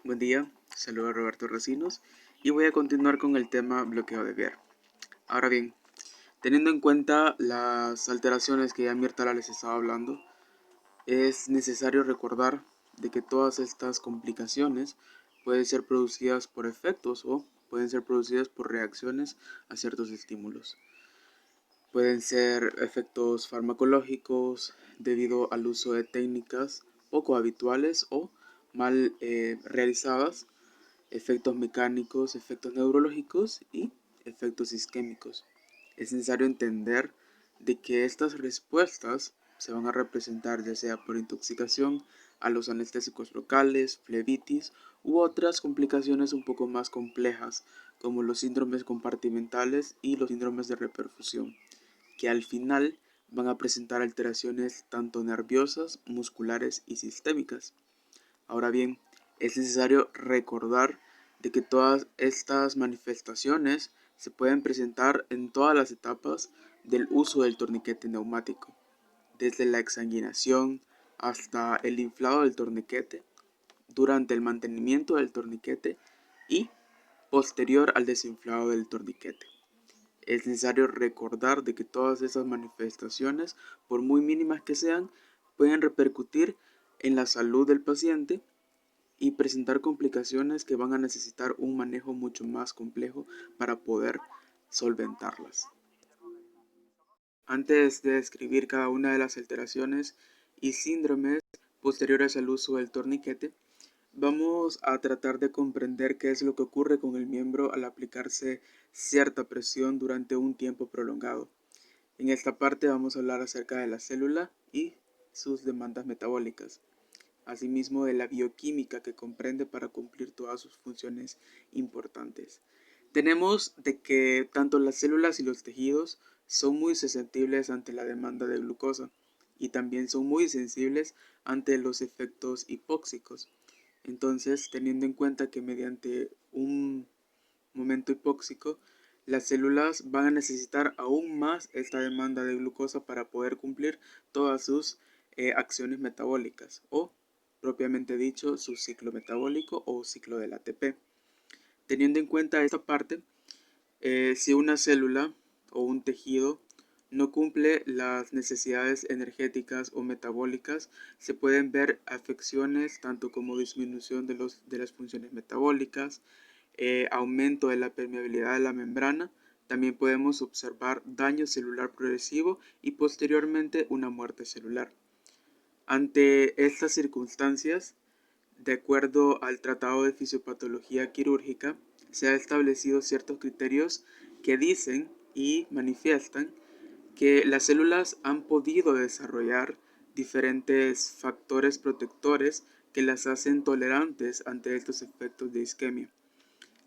Buen día, saludo a Roberto Recinos y voy a continuar con el tema bloqueo de Bier. Ahora bien, teniendo en cuenta las alteraciones que ya Mirtala les estaba hablando, es necesario recordar de que todas estas complicaciones pueden ser producidas por efectos o pueden ser producidas por reacciones a ciertos estímulos. Pueden ser efectos farmacológicos debido al uso de técnicas poco habituales o mal realizadas, efectos mecánicos, efectos neurológicos y efectos isquémicos. Es necesario entender de que estas respuestas se van a representar ya sea por intoxicación a los anestésicos locales, flebitis u otras complicaciones un poco más complejas como los síndromes compartimentales y los síndromes de reperfusión, que al final van a presentar alteraciones tanto nerviosas, musculares y sistémicas. Ahora bien, es necesario recordar de que todas estas manifestaciones se pueden presentar en todas las etapas del uso del torniquete neumático, desde la exsanguinación hasta el inflado del torniquete, durante el mantenimiento del torniquete y posterior al desinflado del torniquete. Es necesario recordar de que todas esas manifestaciones, por muy mínimas que sean, pueden repercutir en la salud del paciente y presentar complicaciones que van a necesitar un manejo mucho más complejo para poder solventarlas. Antes de describir cada una de las alteraciones y síndromes posteriores al uso del torniquete, vamos a tratar de comprender qué es lo que ocurre con el miembro al aplicarse cierta presión durante un tiempo prolongado. En esta parte vamos a hablar acerca de la célula y sus demandas metabólicas, asimismo de la bioquímica que comprende para cumplir todas sus funciones importantes. Tenemos de que tanto las células y los tejidos son muy susceptibles ante la demanda de glucosa y también son muy sensibles ante los efectos hipóxicos. Entonces, teniendo en cuenta que mediante un momento hipóxico, las células van a necesitar aún más esta demanda de glucosa para poder cumplir todas sus acciones metabólicas o, propiamente dicho, su ciclo metabólico o ciclo del ATP. Teniendo en cuenta esta parte, si una célula o un tejido no cumple las necesidades energéticas o metabólicas, se pueden ver afecciones tanto como disminución de las funciones metabólicas, aumento de la permeabilidad de la membrana. También podemos observar daño celular progresivo y posteriormente una muerte celular. Ante estas circunstancias, de acuerdo al Tratado de Fisiopatología Quirúrgica, se han establecido ciertos criterios que dicen y manifiestan que las células han podido desarrollar diferentes factores protectores que las hacen tolerantes ante estos efectos de isquemia.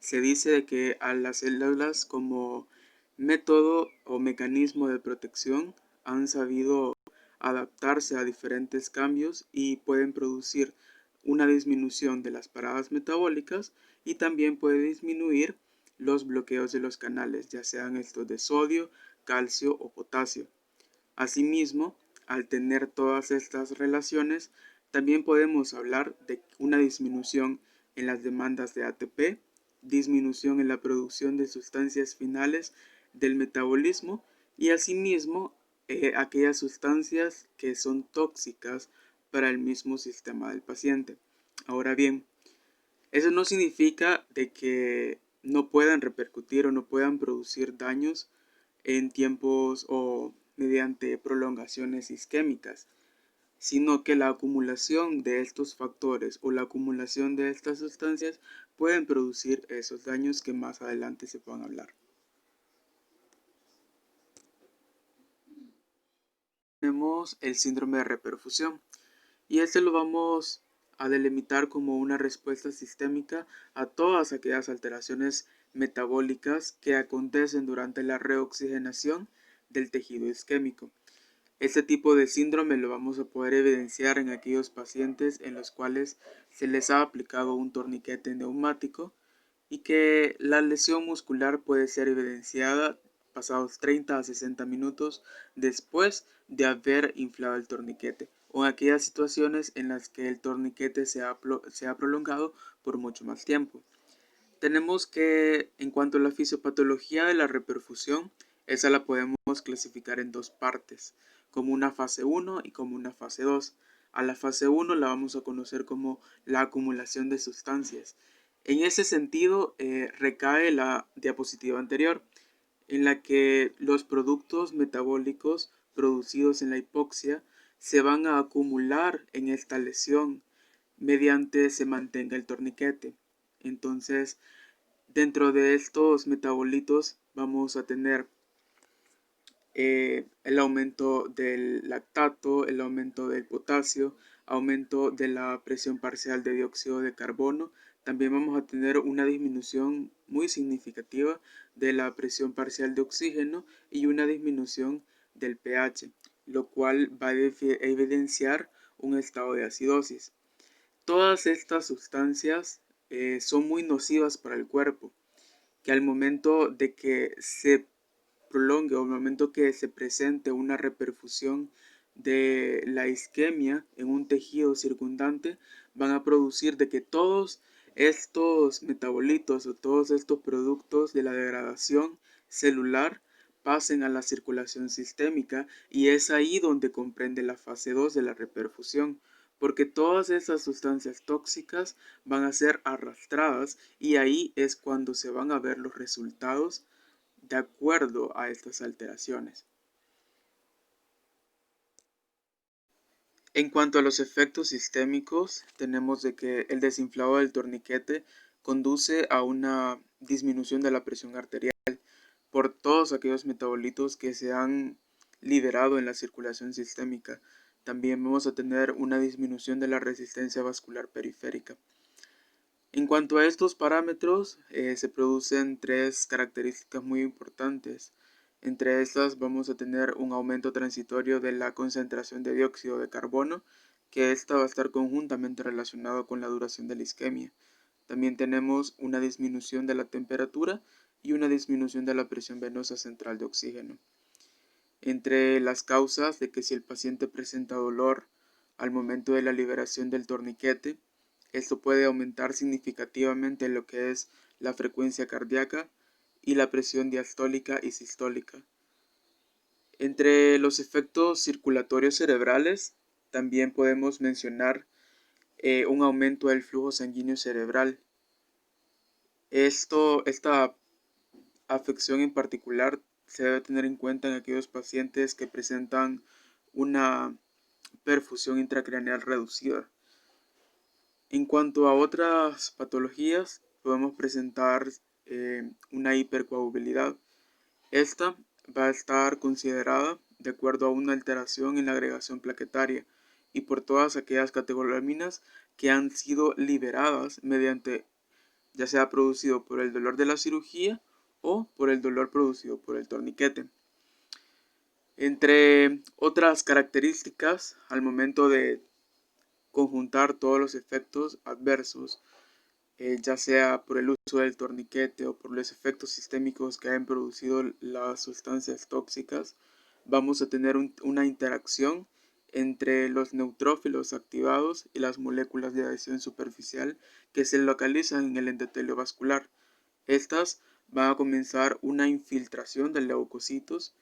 Se dice de que a las células como método o mecanismo de protección han sabido adaptarse a diferentes cambios y pueden producir una disminución de las paradas metabólicas y también puede disminuir los bloqueos de los canales, ya sean estos de sodio, calcio o potasio. Asimismo, al tener todas estas relaciones, también podemos hablar de una disminución en las demandas de ATP, disminución en la producción de sustancias finales del metabolismo y asimismo aquellas sustancias que son tóxicas para el mismo sistema del paciente. Ahora bien, eso no significa de que no puedan repercutir o no puedan producir daños en tiempos o mediante prolongaciones isquémicas, sino que la acumulación de estos factores o la acumulación de estas sustancias pueden producir esos daños que más adelante se puedan hablar. Tenemos el síndrome de reperfusión y este lo vamos a delimitar como una respuesta sistémica a todas aquellas alteraciones metabólicas que acontecen durante la reoxigenación del tejido isquémico. Este tipo de síndrome lo vamos a poder evidenciar en aquellos pacientes en los cuales se les ha aplicado un torniquete neumático y que la lesión muscular puede ser evidenciada pasados 30 a 60 minutos después de haber inflado el torniquete. o en aquellas situaciones en las que el torniquete se ha prolongado por mucho más tiempo. Tenemos que, en cuanto a la fisiopatología de la reperfusión, esa la podemos clasificar en dos partes, como una fase 1 y como una fase 2. A la fase 1 la vamos a conocer como la acumulación de sustancias. En ese sentido, recae la diapositiva anterior, en la que los productos metabólicos producidos en la hipoxia se van a acumular en esta lesión mediante se mantenga el torniquete. Entonces, dentro de estos metabolitos vamos a tener el aumento del lactato, el aumento del potasio, aumento de la presión parcial de dióxido de carbono. También vamos a tener una disminución muy significativa de la presión parcial de oxígeno y una disminución del pH, lo cual va a evidenciar un estado de acidosis. Todas estas sustancias son muy nocivas para el cuerpo, que al momento de que se prolongue o al momento que se presente una reperfusión de la isquemia en un tejido circundante, van a producir de que todos estos metabolitos o todos estos productos de la degradación celular pasen a la circulación sistémica, y es ahí donde comprende la fase 2 de la reperfusión, porque todas esas sustancias tóxicas van a ser arrastradas, y ahí es cuando se van a ver los resultados de acuerdo a estas alteraciones. En cuanto a los efectos sistémicos, tenemos de que el desinflado del torniquete conduce a una disminución de la presión arterial por todos aquellos metabolitos que se han liberado en la circulación sistémica. También vamos a tener una disminución de la resistencia vascular periférica. En cuanto a estos parámetros, se producen tres características muy importantes. Entre estas vamos a tener un aumento transitorio de la concentración de dióxido de carbono, que esta va a estar conjuntamente relacionado con la duración de la isquemia. También tenemos una disminución de la temperatura y una disminución de la presión venosa central de oxígeno. Entre las causas de que si el paciente presenta dolor al momento de la liberación del torniquete, esto puede aumentar significativamente lo que es la frecuencia cardíaca y la presión diastólica y sistólica. Entre los efectos circulatorios cerebrales, también podemos mencionar un aumento del flujo sanguíneo cerebral. Esta afección en particular se debe tener en cuenta en aquellos pacientes que presentan una perfusión intracraneal reducida. En cuanto a otras patologías, podemos presentar una hipercoagulabilidad. Esta va a estar considerada de acuerdo a una alteración en la agregación plaquetaria y por todas aquellas catecolaminas que han sido liberadas mediante, ya sea producido por el dolor de la cirugía o por el dolor producido por el torniquete. Entre otras características, al momento de conjuntar todos los efectos adversos, ya sea por el uso del torniquete o por los efectos sistémicos que hayan producido las sustancias tóxicas, vamos a tener una interacción entre los neutrófilos activados y las moléculas de adhesión superficial que se localizan en el endotelio vascular. Estas van a comenzar una infiltración de leucocitos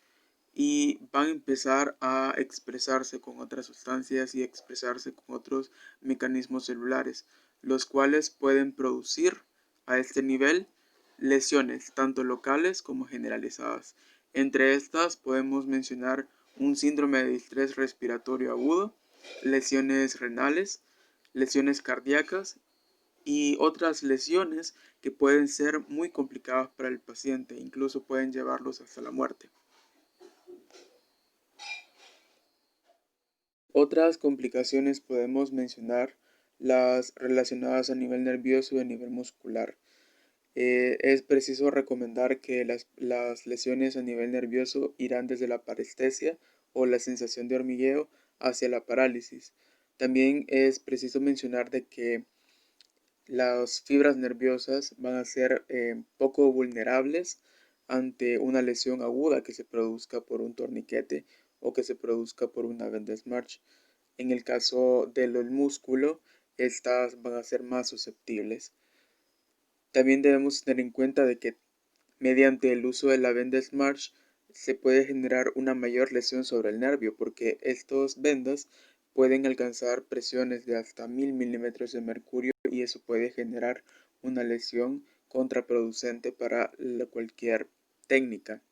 y van a empezar a expresarse con otras sustancias y expresarse con otros mecanismos celulares, los cuales pueden producir a este nivel lesiones tanto locales como generalizadas. Entre estas podemos mencionar un síndrome de distrés respiratorio agudo, lesiones renales, lesiones cardíacas y otras lesiones que pueden ser muy complicadas para el paciente, incluso pueden llevarlos hasta la muerte. Otras complicaciones podemos mencionar las relacionadas a nivel nervioso y a nivel muscular. Es preciso recomendar que las lesiones a nivel nervioso irán desde la parestesia o la sensación de hormigueo hacia la parálisis. También es preciso mencionar de que las fibras nerviosas van a ser poco vulnerables ante una lesión aguda que se produzca por un torniquete o que se produzca por una Bendesmarch. En el caso del músculo, estas van a ser más susceptibles. También debemos tener en cuenta de que mediante el uso de la venda Smarsh se puede generar una mayor lesión sobre el nervio, porque estos vendas pueden alcanzar presiones de hasta 1000 milímetros de mercurio y eso puede generar una lesión contraproducente para cualquier técnica.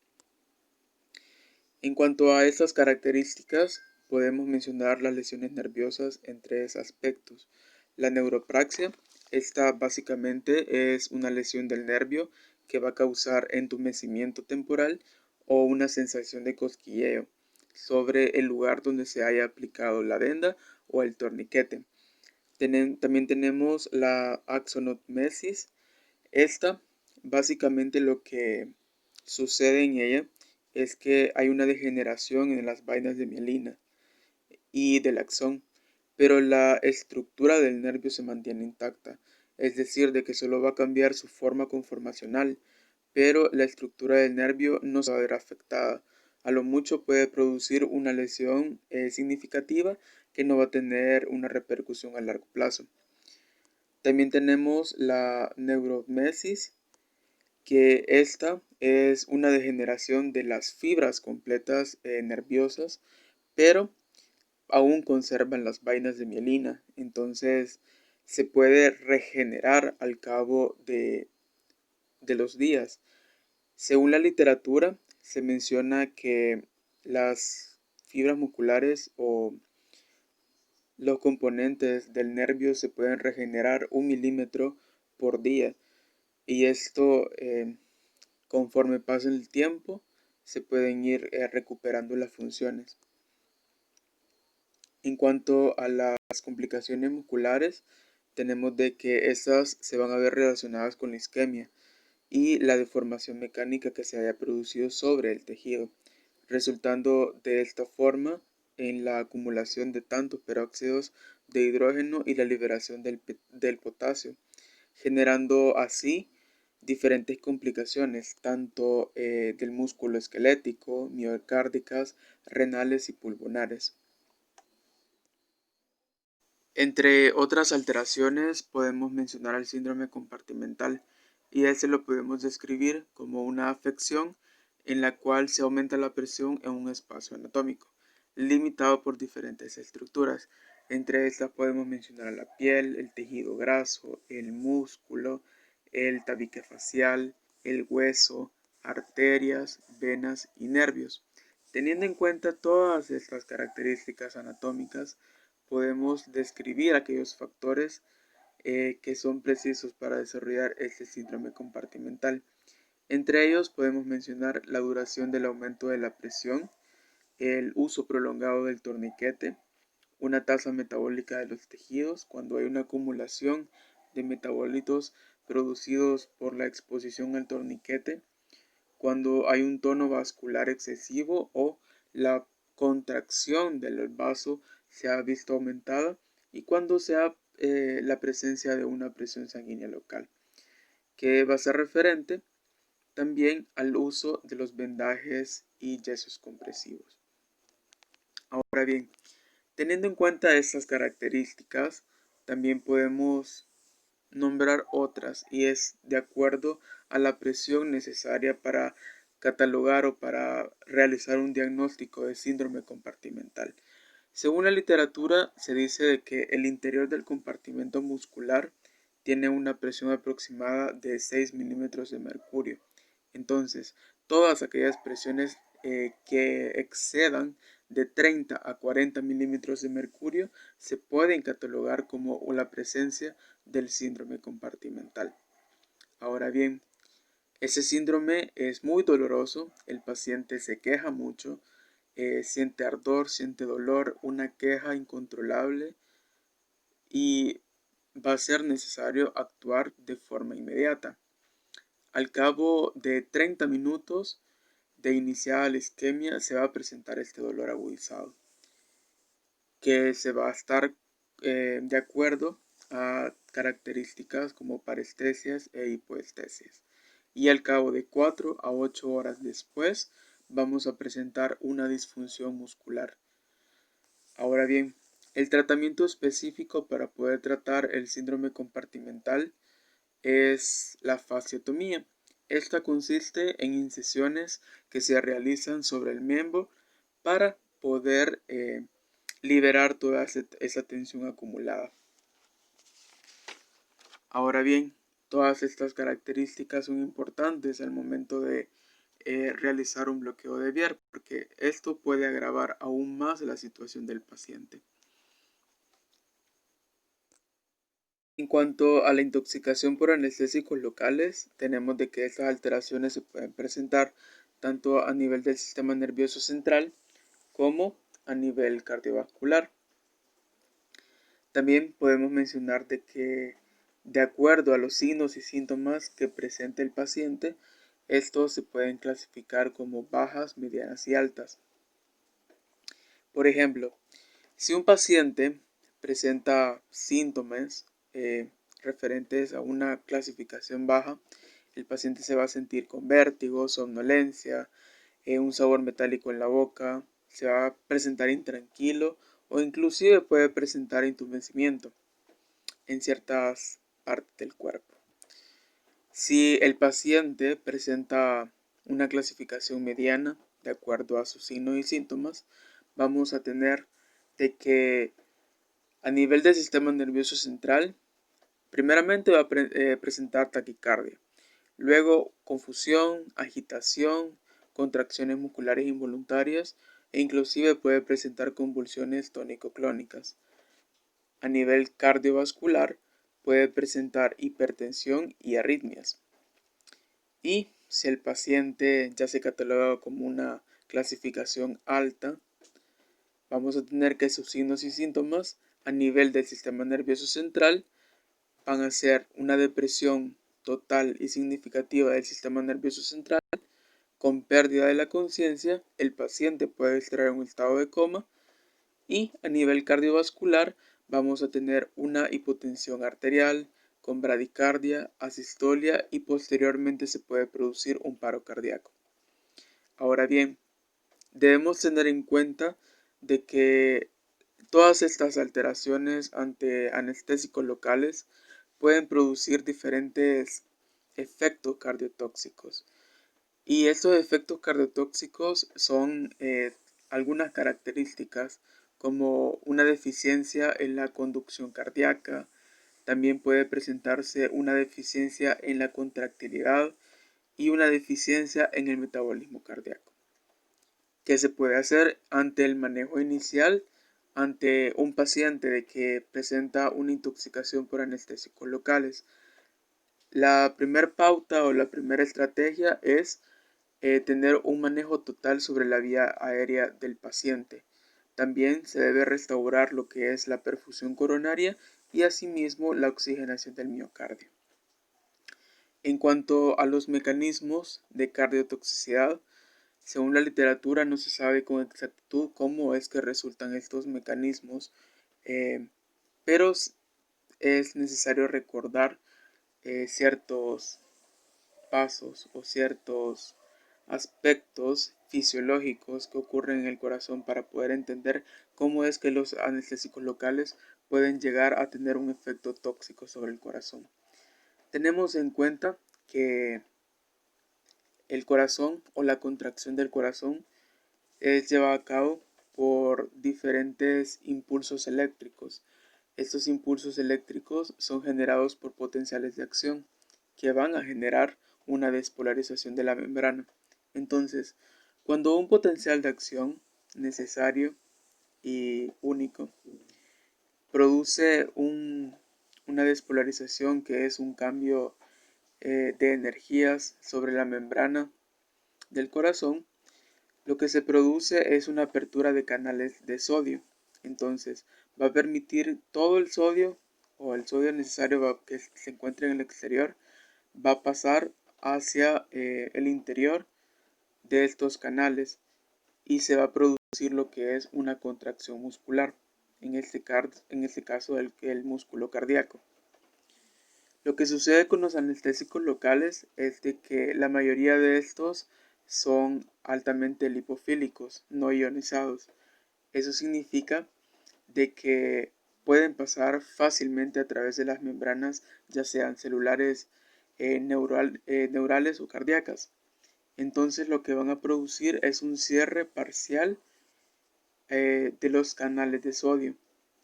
En cuanto a estas características, podemos mencionar las lesiones nerviosas en tres aspectos. La neuropraxia, esta básicamente es una lesión del nervio que va a causar entumecimiento temporal o una sensación de cosquilleo sobre el lugar donde se haya aplicado la venda o el torniquete. También tenemos la axonotmesis. Esta, básicamente lo que sucede en ella es que hay una degeneración en las vainas de mielina y del axón, pero la estructura del nervio se mantiene intacta, es decir, de que solo va a cambiar su forma conformacional, pero la estructura del nervio no se va a ver afectada. A lo mucho puede producir una lesión significativa que no va a tener una repercusión a largo plazo. También tenemos la neurogmesis, que esta es una degeneración de las fibras completas nerviosas, pero aún conservan las vainas de mielina, entonces se puede regenerar al cabo de los días. Según la literatura, se menciona que las fibras musculares o los componentes del nervio se pueden regenerar 1 milímetro por día, y esto conforme pasa el tiempo se pueden ir recuperando las funciones. En cuanto a las complicaciones musculares, tenemos de que estas se van a ver relacionadas con la isquemia y la deformación mecánica que se haya producido sobre el tejido, resultando de esta forma en la acumulación de tantos peróxidos de hidrógeno y la liberación del potasio, generando así diferentes complicaciones, tanto del músculo esquelético, miocárdicas, renales y pulmonares. Entre otras alteraciones podemos mencionar el síndrome compartimental, y ese lo podemos describir como una afección en la cual se aumenta la presión en un espacio anatómico, limitado por diferentes estructuras. Entre estas podemos mencionar la piel, el tejido graso, el músculo, el tabique facial, el hueso, arterias, venas y nervios. Teniendo en cuenta todas estas características anatómicas, podemos describir aquellos factores que son precisos para desarrollar este síndrome compartimental. Entre ellos podemos mencionar la duración del aumento de la presión, el uso prolongado del torniquete, una tasa metabólica de los tejidos cuando hay una acumulación de metabolitos producidos por la exposición al torniquete, cuando hay un tono vascular excesivo o la contracción del vaso se ha visto aumentada, y cuando sea la presencia de una presión sanguínea local, que va a ser referente también al uso de los vendajes y yesos compresivos. Ahora bien, teniendo en cuenta estas características, también podemos nombrar otras, y es de acuerdo a la presión necesaria para catalogar o para realizar un diagnóstico de síndrome compartimental. Según la literatura, se dice de que el interior del compartimento muscular tiene una presión aproximada de 6 milímetros de mercurio. Entonces, todas aquellas presiones que excedan de 30 a 40 milímetros de mercurio se pueden catalogar como la presencia del síndrome compartimental. Ahora bien, ese síndrome es muy doloroso, el paciente se queja mucho, siente ardor, siente dolor, una queja incontrolable, y va a ser necesario actuar de forma inmediata. Al cabo de 30 minutos de iniciada la isquemia se va a presentar este dolor agudizado, que se va a estar de acuerdo a características como parestesias e hipoestesias. Y al cabo de 4 a 8 horas después vamos a presentar una disfunción muscular. Ahora bien, El tratamiento específico para poder tratar el síndrome compartimental es la fasciotomía. Esta consiste en incisiones que se realizan sobre el miembro para poder liberar toda esa tensión acumulada. Ahora bien, todas estas características son importantes al momento de realizar un bloqueo de vía, porque esto puede agravar aún más la situación del paciente. En cuanto a la intoxicación por anestésicos locales, tenemos de que estas alteraciones se pueden presentar tanto a nivel del sistema nervioso central como a nivel cardiovascular. También podemos mencionar de que de acuerdo a los signos y síntomas que presenta el paciente, estos se pueden clasificar como bajas, medianas y altas. Por ejemplo, si un paciente presenta síntomas referentes a una clasificación baja, el paciente se va a sentir con vértigo, somnolencia, un sabor metálico en la boca, se va a presentar intranquilo o inclusive puede presentar entumecimiento en ciertas partes del cuerpo. Si el paciente presenta una clasificación mediana, de acuerdo a sus signos y síntomas, vamos a tener de que a nivel del sistema nervioso central, primeramente va a presentar taquicardia, luego confusión, agitación, contracciones musculares involuntarias e inclusive puede presentar convulsiones tónico-clónicas. A nivel cardiovascular puede presentar hipertensión y arritmias. Y si el paciente ya se cataloga como una clasificación alta, vamos a tener que sus signos y síntomas a nivel del sistema nervioso central van a ser una depresión total y significativa del sistema nervioso central, con pérdida de la conciencia, el paciente puede estar en un estado de coma y a nivel cardiovascular vamos a tener una hipotensión arterial con bradicardia, asistolia y posteriormente se puede producir un paro cardíaco. Ahora bien, debemos tener en cuenta de que todas estas alteraciones ante anestésicos locales pueden producir diferentes efectos cardiotóxicos. Y estos efectos cardiotóxicos son algunas características como una deficiencia en la conducción cardíaca, también puede presentarse una deficiencia en la contractilidad y una deficiencia en el metabolismo cardíaco. ¿Qué se puede hacer ante el manejo inicial ante un paciente de que presenta una intoxicación por anestésicos locales? La primera pauta o la primera estrategia es tener un manejo total sobre la vía aérea del paciente. También se debe restaurar lo que es la perfusión coronaria y asimismo la oxigenación del miocardio. En cuanto a los mecanismos de cardiotoxicidad, según la literatura no se sabe con exactitud cómo es que resultan estos mecanismos, pero es necesario recordar ciertos pasos o ciertos aspectos fisiológicos que ocurren en el corazón para poder entender cómo es que los anestésicos locales pueden llegar a tener un efecto tóxico sobre el corazón. Tenemos en cuenta que el corazón o la contracción del corazón es llevada a cabo por diferentes impulsos eléctricos. Estos impulsos eléctricos son generados por potenciales de acción que van a generar una despolarización de la membrana. Entonces, cuando un potencial de acción necesario y único produce una despolarización que es un cambio de energías sobre la membrana del corazón, lo que se produce es una apertura de canales de sodio. Entonces, va a permitir todo el sodio o el sodio necesario que se encuentre en el exterior, va a pasar hacia el interior de estos canales y se va a producir lo que es una contracción muscular, en este caso el músculo cardíaco. Lo que sucede con los anestésicos locales es de que la mayoría de estos son altamente lipofílicos, no ionizados. Eso significa de que pueden pasar fácilmente a través de las membranas, ya sean celulares, neurales o cardíacas. Entonces lo que van a producir es un cierre parcial de los canales de sodio,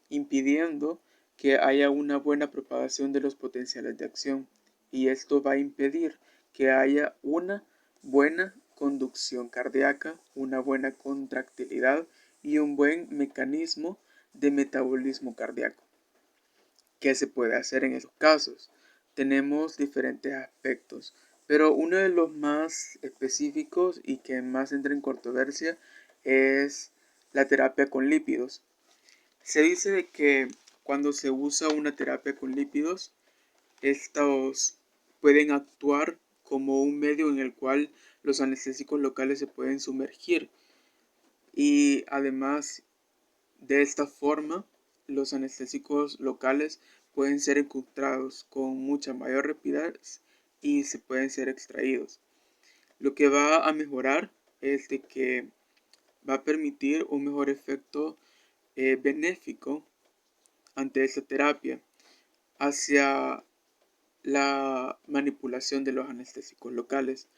impidiendo que haya una buena propagación de los potenciales de acción, y esto va a impedir que haya una buena conducción cardíaca, una buena contractilidad y un buen mecanismo de metabolismo cardíaco. ¿Qué se puede hacer en esos casos? Tenemos diferentes aspectos, pero uno de los más específicos y que más entra en controversia es la terapia con lípidos. Se dice de que cuando se usa una terapia con lípidos, estos pueden actuar como un medio en el cual los anestésicos locales se pueden sumergir, y además de esta forma los anestésicos locales pueden ser encontrados con mucha mayor rapidez y se pueden ser extraídos. Lo que va a mejorar es de que va a permitir un mejor efecto benéfico ante esta terapia hacia la manipulación de los anestésicos locales.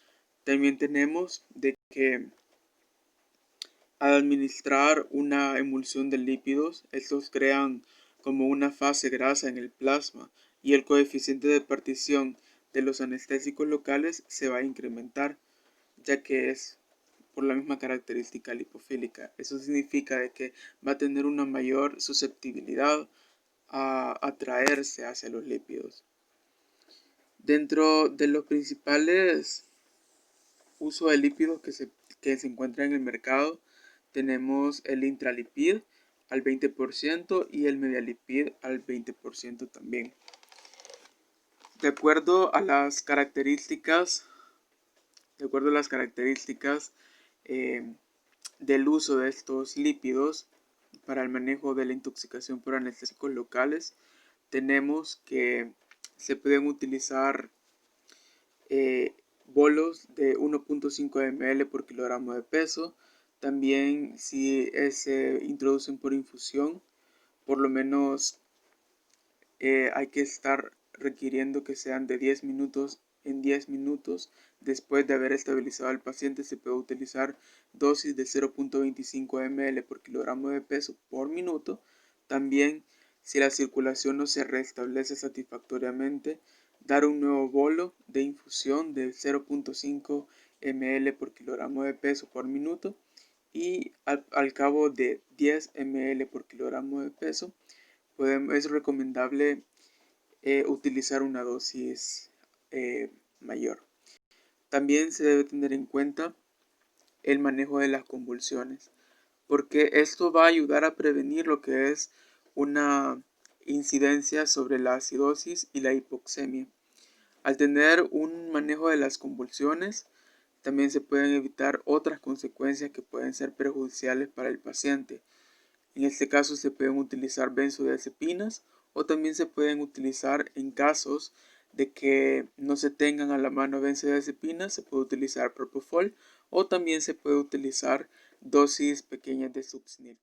También tenemos de que al administrar una emulsión de lípidos, estos crean como una fase grasa en el plasma, y el coeficiente de partición de los anestésicos locales se va a incrementar, ya que es por la misma característica lipofílica. Eso significa de que va a tener una mayor susceptibilidad a atraerse hacia los lípidos. Dentro de los principales usos de lípidos que se encuentran en el mercado, tenemos el intralipid al 20% y el medialipid al 20% también. De acuerdo a las características, eh, del uso de estos lípidos para el manejo de la intoxicación por anestésicos locales, tenemos que se pueden utilizar bolos de 1.5 ml por kilogramo de peso. También si se introducen por infusión, por lo menos hay que estar requiriendo que sean de 10 minutos en 10 minutos. Después de haber estabilizado al paciente, se puede utilizar dosis de 0.25 ml por kilogramo de peso por minuto. También, si la circulación no se restablece satisfactoriamente, dar un nuevo bolo de infusión de 0.5 ml por kilogramo de peso por minuto, y al cabo de 10 ml por kilogramo de peso es recomendable utilizar una dosis mayor. También se debe tener en cuenta el manejo de las convulsiones, porque esto va a ayudar a prevenir lo que es una incidencia sobre la acidosis y la hipoxemia. Al tener un manejo de las convulsiones, también se pueden evitar otras consecuencias que pueden ser perjudiciales para el paciente. En este caso se pueden utilizar benzodiazepinas, o también se pueden utilizar en casos de que no se tengan a la mano benzodiazepinas, se puede utilizar propofol, o también se puede utilizar dosis pequeñas de succinil.